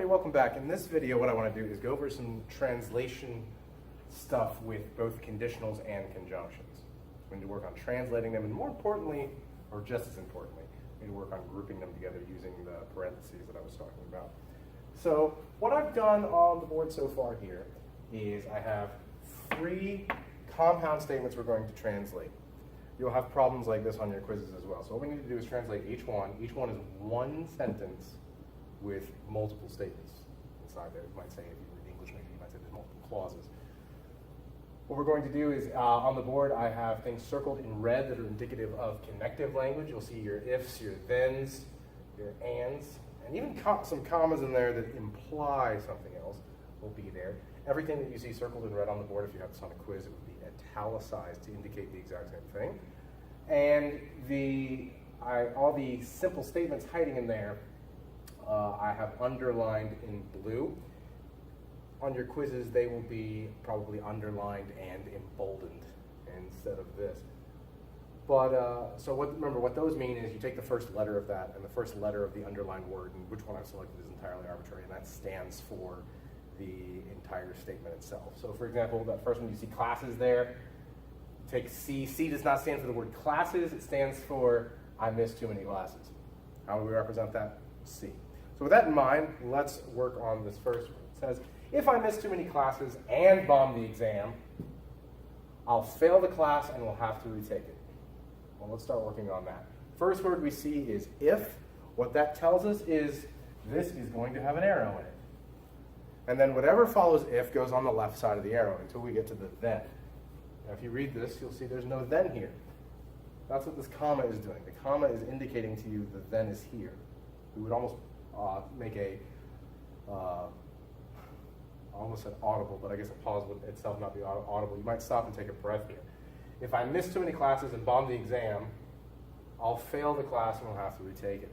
welcome back. In this video, what I want to do is go over some translation stuff with both conditionals and conjunctions. We're going to work on translating them, and more importantly, or just as importantly, we're going to work on grouping them together using the parentheses that I was talking about. So what I've done on the board so far here is I have 3 compound statements we're going to translate. You'll have problems like this on your quizzes as well. So what we need to do is translate each one. Each one is one sentence with multiple statements inside there. You might say, if you read English, maybe you might say there's multiple clauses. What we're going to do is, on the board, I have things circled in red that are indicative of connective language. You'll see your ifs, your thens, your ands, and even some commas in there that imply something else will be there. Everything that you see circled in red on the board, if you have this on a quiz, it would be italicized to indicate the exact same thing. And all the simple statements hiding in there, I have underlined in blue. On your quizzes, they will be probably underlined and emboldened instead of this. But remember, what those mean is you take the first letter of that and the first letter of the underlined word, and which one I've selected is entirely arbitrary, and that stands for the entire statement itself. So for example, that first one, you see classes there. Take C. C does not stand for the word classes. It stands for I missed too many classes. How do we represent that? C. So with that in mind, let's work on this first one. It says, if I miss too many classes and bomb the exam, I'll fail the class and will have to retake it. Well, let's start working on that. First word we see is if. What that tells us is this is going to have an arrow in it. And then whatever follows if goes on the left side of the arrow until we get to the then. Now if you read this, you'll see there's no then here. That's what this comma is doing. The comma is indicating to you the then is here. We would almost make a, almost said audible, but I guess a pause would itself not be audible. You might stop and take a breath here. If I miss too many classes and bomb the exam, I'll fail the class and we'll have to retake it.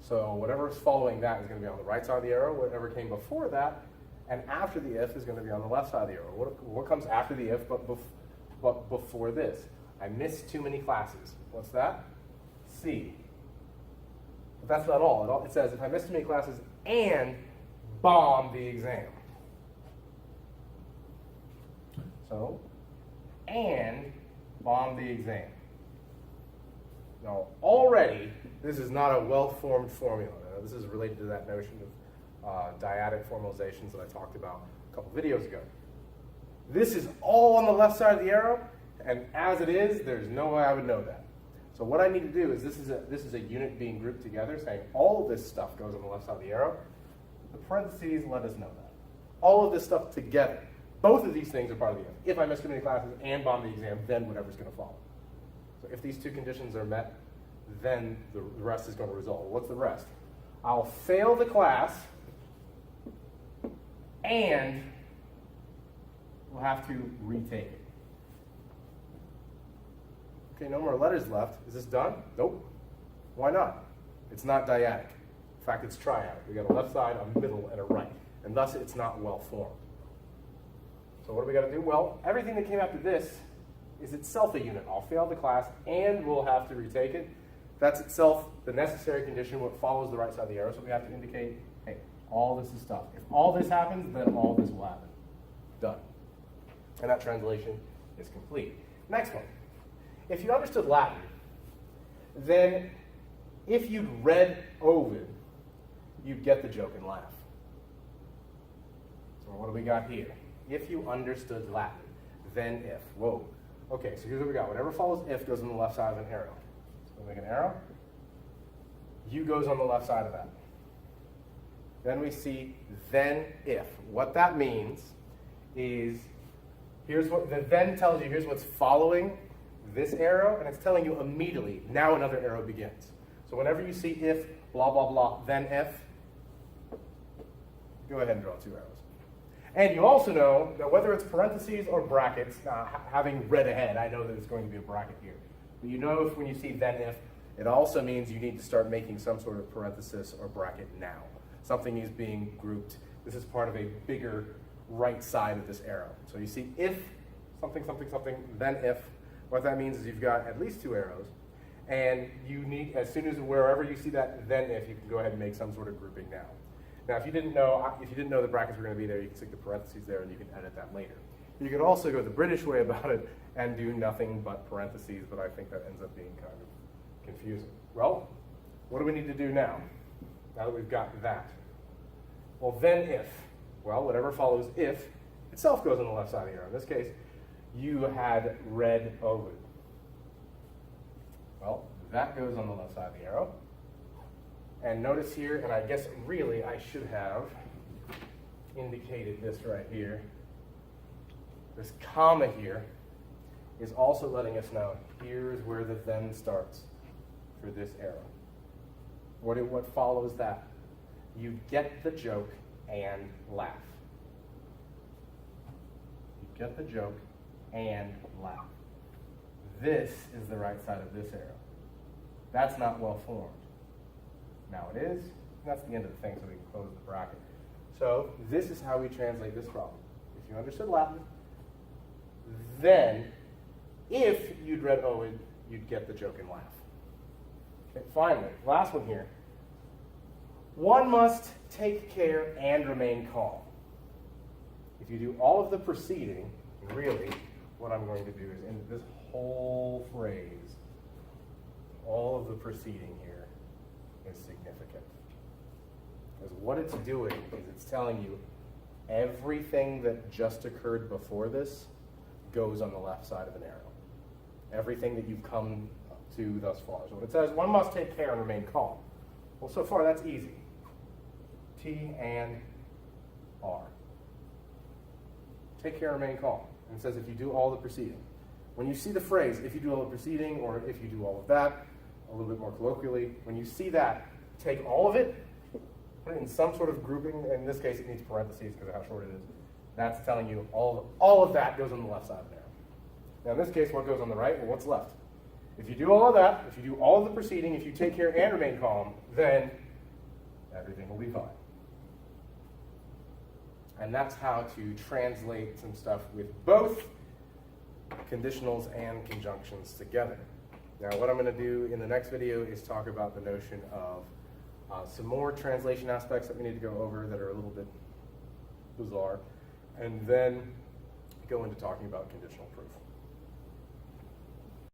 So whatever's following that is going to be on the right side of the arrow. Whatever came before that and after the if is going to be on the left side of the arrow. What comes after the if but before this? I missed too many classes. What's that? C. But that's not all. It says if I missed too many classes and bomb the exam. So, and bomb the exam. Now, already, this is not a well-formed formula. Now, this is related to that notion of dyadic formalizations that I talked about a couple videos ago. This is all on the left side of the arrow, and as it is, there's no way I would know that. So what I need to do is, this is a unit being grouped together, saying all of this stuff goes on the left side of the arrow. The parentheses let us know that. All of this stuff together. Both of these things are part of the if. If I miss too many classes and bomb the exam, then whatever's going to follow. So if these two conditions are met, then the rest is going to result. What's the rest? I'll fail the class and we'll have to retake it. Okay, no more letters left. Is this done? Nope. Why not? It's not dyadic. In fact, it's triadic. We got a left side, a middle, and a right. And thus, it's not well formed. So what do we got to do? Well, everything that came after this is itself a unit. I'll fail the class and we'll have to retake it. That's itself the necessary condition, what follows the right side of the arrow. So we have to indicate, hey, all this is stuff. If all this happens, then all this will happen. Done. And that translation is complete. Next one. If you understood Latin, then if you'd read Ovid, you'd get the joke and laugh. So what do we got here? If you understood Latin, then if. Whoa. Okay, so here's what we got. Whatever follows if goes on the left side of an arrow. So we'll make an arrow. U goes on the left side of that. Then we see then if. What that means is, here's what the then tells you, here's what's following this arrow, and it's telling you immediately, now another arrow begins. So whenever you see if, blah, blah, blah, then if, go ahead and draw 2 arrows. And you also know that whether it's parentheses or brackets, having read ahead, I know that it's going to be a bracket here. But you know if when you see then if, it also means you need to start making some sort of parenthesis or bracket now. Something is being grouped. This is part of a bigger right side of this arrow. So you see if, something, something, something, then if. What that means is you've got at least 2 arrows, and you need, as soon as wherever you see that then if, you can go ahead and make some sort of grouping now. Now, if you didn't know the brackets were going to be there, you can stick the parentheses there and you can edit that later. You could also go the British way about it and do nothing but parentheses, but I think that ends up being kind of confusing. Well, what do we need to do now that we've got that? Well, then if. Well, whatever follows if itself goes on the left side of the arrow. In this case, you had read Ovid. Well, that goes on the left side of the arrow. And notice here, and I guess really I should have indicated this right here. This comma here is also letting us know here's where the then starts for this arrow. What follows that? You get the joke and laugh. You get the joke and laugh. This is the right side of this arrow. That's not well formed. Now it is. That's the end of the thing, so we can close the bracket. So this is how we translate this problem. If you understood Latin, then if you'd read Ovid, you'd get the joke and laugh. Okay, finally, last one here. One must take care and remain calm. If you do all of the preceding, really, what I'm going to do is in this whole phrase, all of the preceding here is significant. Because what it's doing is it's telling you everything that just occurred before this goes on the left side of an arrow. Everything that you've come to thus far. So when it says, one must take care and remain calm. Well, so far that's easy. T and R. Take care and remain calm. And it says if you do all the preceding. When you see the phrase, if you do all the preceding, or if you do all of that, a little bit more colloquially, when you see that, take all of it, put it in some sort of grouping. In this case, it needs parentheses because of how short it is. That's telling you all of that goes on the left side of an arrow. Now in this case, what goes on the right? Well, what's left? If you do all of that, if you do all of the preceding, if you take care and remain calm, then everything will be fine. And that's how to translate some stuff with both conditionals and conjunctions together. Now what I'm going to do in the next video is talk about the notion of some more translation aspects that we need to go over that are a little bit bizarre, and then go into talking about conditional proof.